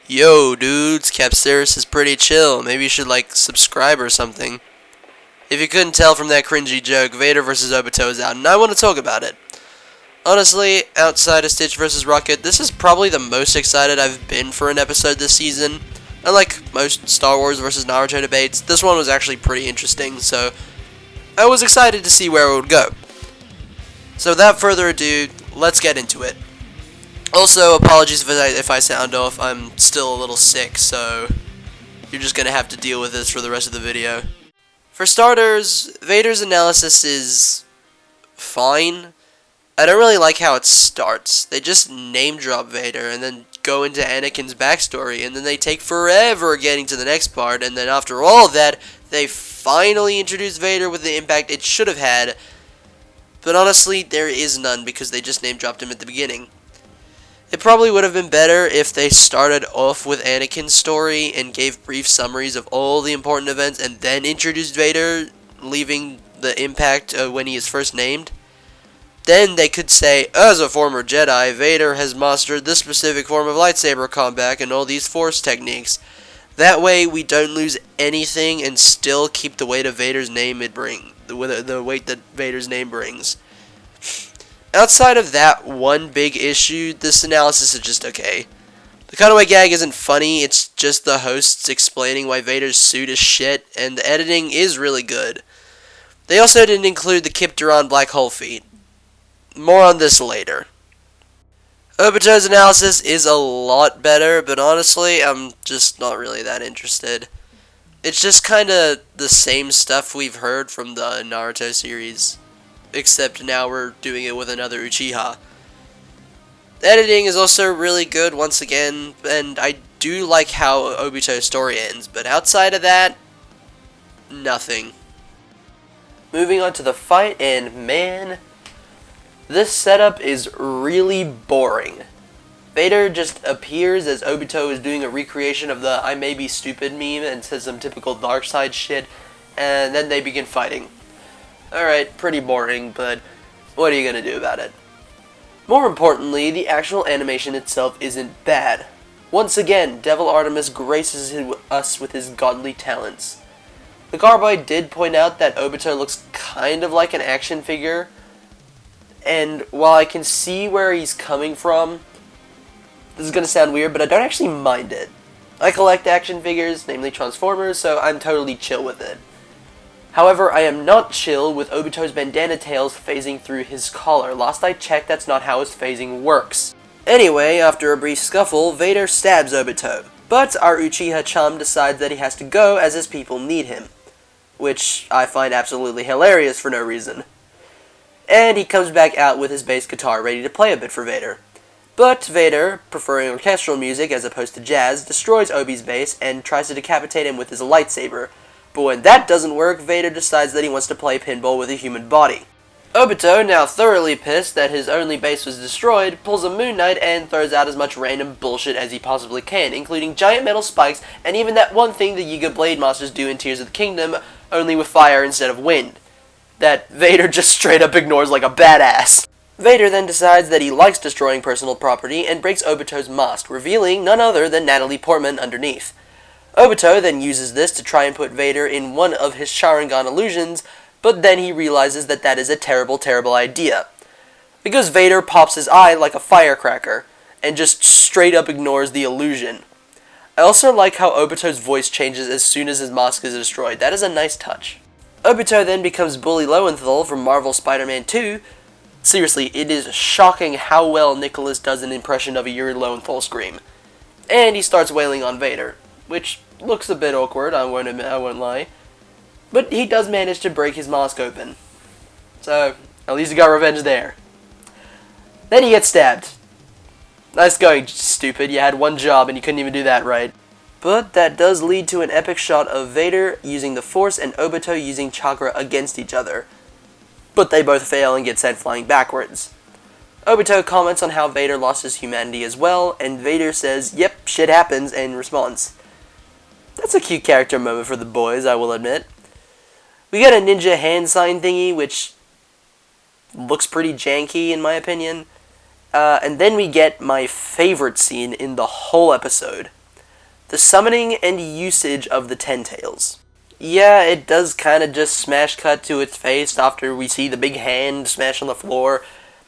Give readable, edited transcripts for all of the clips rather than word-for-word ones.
Yo, dudes, Capceris is pretty chill. Maybe you should, subscribe or something. If you couldn't tell from that cringy joke, Vader vs. Obito is out, and I want to talk about it. Honestly, outside of Stitch vs. Rocket, this is probably the most excited I've been for an episode this season. Unlike most Star Wars vs. Naruto debates, this one was actually pretty interesting, so I was excited to see where it would go. So without further ado, let's get into it. Also, apologies if I sound off. I'm still a little sick, so you're just going to have to deal with this for the rest of the video. For starters, Vader's analysis is fine. I don't really like how it starts. They just name drop Vader and then go into Anakin's backstory, and then they take forever getting to the next part, and then after all of that, they finally introduce Vader with the impact it should have had. But honestly, there is none because they just name dropped him at the beginning. It probably would have been better if they started off with Anakin's story and gave brief summaries of all the important events and then introduced Vader, leaving the impact when he is first named. Then they could say, as a former Jedi, Vader has mastered this specific form of lightsaber combat and all these force techniques. That way we don't lose anything and still keep the weight of Vader's name the weight that Vader's name brings. Outside of that one big issue, this analysis is just okay. The cutaway gag isn't funny, it's just the hosts explaining why Vader's suit is shit, and the editing is really good. They also didn't include the Kipteron black hole feat. More on this later. Obito's analysis is a lot better, but honestly, I'm just not really that interested. It's just kinda the same stuff we've heard from the Naruto series, except now we're doing it with another Uchiha. The editing is also really good once again, and I do like how Obito's story ends, but outside of that, nothing. Moving on to the fight, and man, this setup is really boring. Vader just appears as Obito is doing a recreation of the I may be stupid meme and says some typical dark side shit, and then they begin fighting. Alright, pretty boring, but what are you gonna do about it? More importantly, the actual animation itself isn't bad. Once again, Devil Artemis graces us with his godly talents. Lucariboi did point out that Obito looks kind of like an action figure, and while I can see where he's coming from, this is gonna sound weird, but I don't actually mind it. I collect action figures, namely Transformers, so I'm totally chill with it. However, I am not chill with Obito's bandana tails phasing through his collar. Last I checked, that's not how his phasing works. Anyway, after a brief scuffle, Vader stabs Obito, but our Uchiha chum decides that he has to go as his people need him, which I find absolutely hilarious for no reason. And he comes back out with his bass guitar ready to play a bit for Vader. But Vader, preferring orchestral music as opposed to jazz, destroys Obi's bass and tries to decapitate him with his lightsaber. But when that doesn't work, Vader decides that he wants to play pinball with a human body. Obito, now thoroughly pissed that his only base was destroyed, pulls a Moon Knight and throws out as much random bullshit as he possibly can, including giant metal spikes and even that one thing the Yiga Blade Masters do in Tears of the Kingdom, only with fire instead of wind. That Vader just straight up ignores like a badass. Vader then decides that he likes destroying personal property and breaks Obito's mask, revealing none other than Natalie Portman underneath. Obito then uses this to try and put Vader in one of his Sharingan illusions, but then he realizes that that is a terrible, terrible idea. Because Vader pops his eye like a firecracker, and just straight up ignores the illusion. I also like how Obito's voice changes as soon as his mask is destroyed. That is a nice touch. Obito then becomes Bully Lowenthal from Marvel Spider-Man 2. Seriously, it is shocking how well Nicholas does an impression of a Yuri Lowenthal scream. And he starts wailing on Vader, which looks a bit awkward, I won't lie. But he does manage to break his mask open. So, at least he got revenge there. Then he gets stabbed. Nice going, stupid. You had one job and you couldn't even do that right. But that does lead to an epic shot of Vader using the Force and Obito using chakra against each other. But they both fail and get sent flying backwards. Obito comments on how Vader lost his humanity as well, and Vader says, yep, shit happens, in response. That's a cute character moment for the boys, I will admit. We get a ninja hand sign thingy, which looks pretty janky in my opinion. And then we get my favorite scene in the whole episode. The summoning and usage of the Ten Tails. Yeah, it does kind of just smash cut to its face after we see the big hand smash on the floor,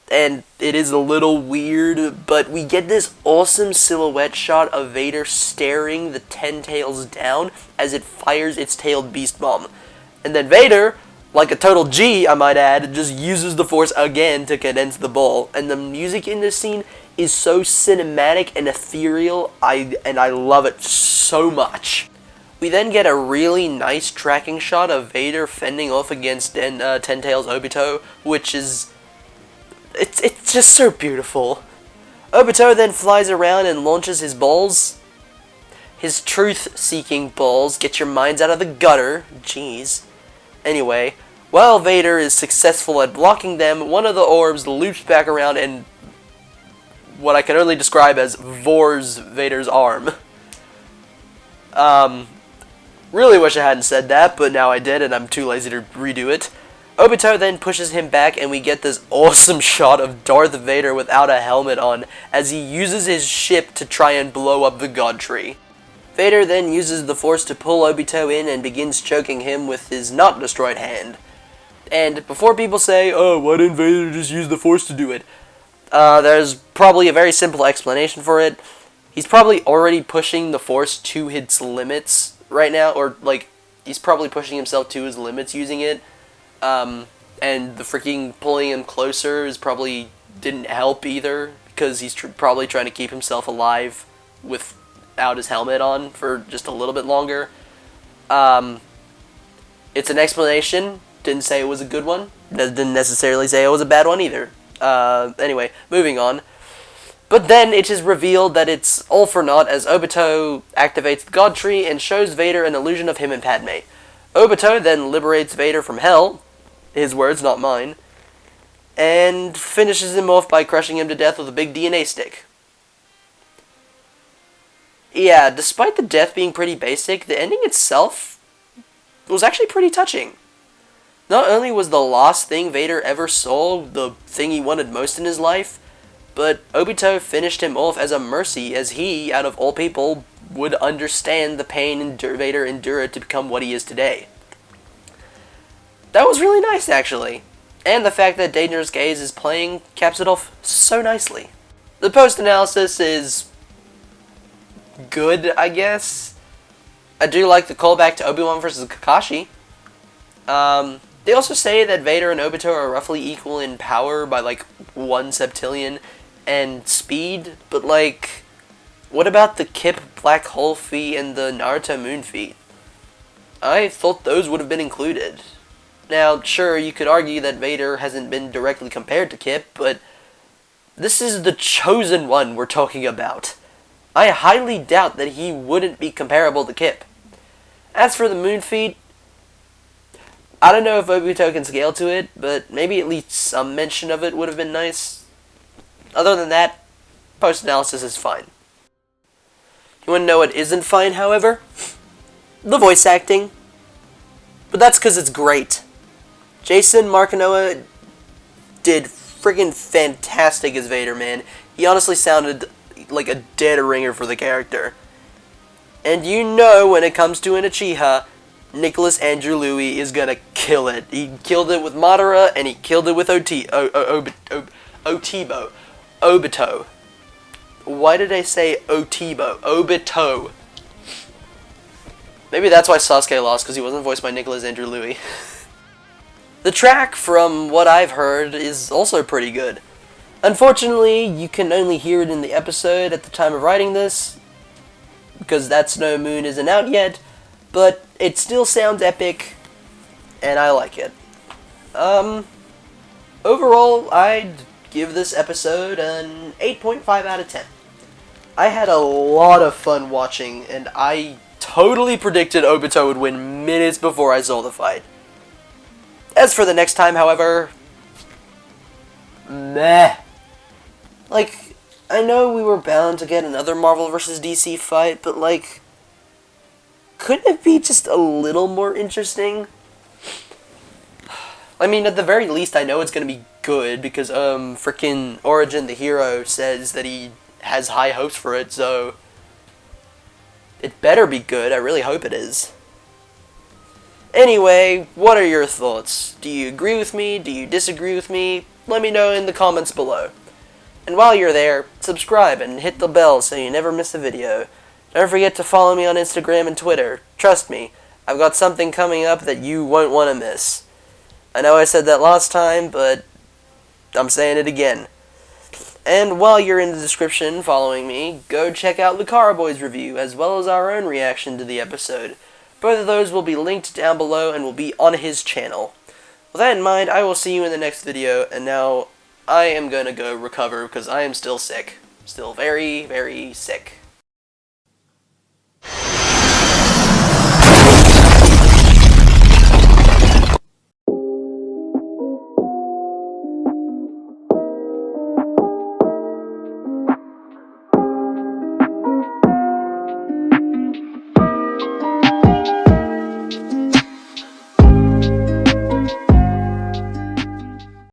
and it is a little weird, but we get this awesome silhouette shot of Vader staring the Ten Tails down as it fires its tailed beast bomb. And then Vader, like a total G, I might add, just uses the Force again to condense the ball, and the music in this scene is so cinematic and ethereal, and I love it so much. We then get a really nice tracking shot of Vader fending off against Ten Tails Obito, which is... It's just so beautiful. Obito then flies around and launches his balls. His truth-seeking balls. Get your minds out of the gutter. Jeez. Anyway, while Vader is successful at blocking them, one of the orbs loops back around and what I can only describe as vores Vader's arm. Really wish I hadn't said that, but now I did, and I'm too lazy to redo it. Obito then pushes him back, and we get this awesome shot of Darth Vader without a helmet on, as he uses his ship to try and blow up the God Tree. Vader then uses the Force to pull Obito in and begins choking him with his not destroyed hand. And before people say, oh, why didn't Vader just use the Force to do it? There's probably a very simple explanation for it. He's probably already pushing the Force to its limits right now, or like he's probably pushing himself to his limits using it, and the freaking pulling him closer is probably didn't help either, because he's probably trying to keep himself alive without his helmet on for just a little bit longer. It's an explanation, didn't say it was a good one, didn't necessarily say it was a bad one either. Anyway, moving on. But then it is revealed that it's all for naught as Obito activates the God Tree and shows Vader an illusion of him and Padme. Obito then liberates Vader from hell, his words, not mine, and finishes him off by crushing him to death with a big DNA stick. Yeah, despite the death being pretty basic, the ending itself was actually pretty touching. Not only was the last thing Vader ever saw the thing he wanted most in his life, but Obito finished him off as a mercy, as he, out of all people, would understand the pain Vader endured to become what he is today. That was really nice, actually. And the fact that Dangerous Gaze is playing caps it off so nicely. The post-analysis is good, I guess. I do like the callback to Obi-Wan vs. Kakashi. They also say that Vader and Obito are roughly equal in power by like 1 septillion and speed, but like, what about the Kip Black Hole feat and the Naruto Moon feat? I thought those would have been included. Now, sure, you could argue that Vader hasn't been directly compared to Kip, but this is the chosen one we're talking about. I highly doubt that he wouldn't be comparable to Kip. As for the Moon feat, I don't know if Obito can scale to it, but maybe at least some mention of it would have been nice. Other than that, post-analysis is fine. You want to know what isn't fine, however? The voice acting. But that's because it's great. Jason Marcanoa did friggin' fantastic as Vader, man. He honestly sounded like a dead ringer for the character. And you know when it comes to an Uchiha, Nicholas Andrew Louis is gonna kill it. He killed it with Madara, and he killed it with Obito. Why did I say Otibo? Obito. Maybe that's why Sasuke lost, because he wasn't voiced by Nicholas Andrew Louis. The track, from what I've heard, is also pretty good. Unfortunately, you can only hear it in the episode at the time of writing this, because That's No Moon isn't out yet, but it still sounds epic, and I like it. Overall, I'd give this episode an 8.5 out of 10. I had a lot of fun watching, and I totally predicted Obito would win minutes before I saw the fight. As for the next time, however, meh. Like, I know we were bound to get another Marvel vs. DC fight, but like, couldn't it be just a little more interesting? I mean, at the very least, I know it's gonna be good, because, frickin' Origin the Hero says that he has high hopes for it, so It better be good. I really hope it is. Anyway, what are your thoughts? Do you agree with me? Do you disagree with me? Let me know in the comments below. And while you're there, subscribe and hit the bell so you never miss a video. Don't forget to follow me on Instagram and Twitter. Trust me, I've got something coming up that you won't want to miss. I know I said that last time, but I'm saying it again. And while you're in the description following me, go check out Lucariboi's review, as well as our own reaction to the episode. Both of those will be linked down below and will be on his channel. With that in mind, I will see you in the next video, and now I am going to go recover because I am still sick. Still very, very sick.